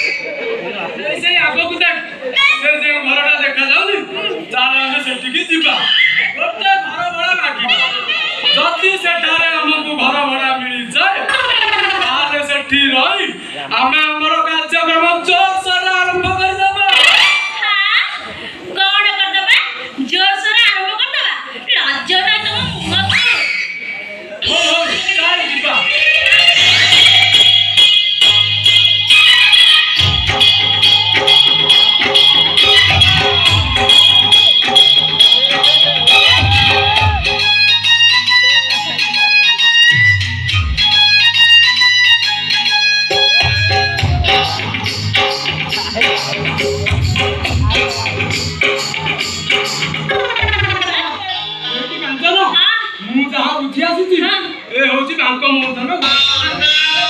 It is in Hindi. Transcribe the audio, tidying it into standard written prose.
से आगो को देख से जे घरटा देखा जाउनी चाल हम सेठी की जीवा गोटे घर भड़ा बाकी जति सेठारे हमको घर भड़ा मिल जाए ताले सेठी रही आमे हमर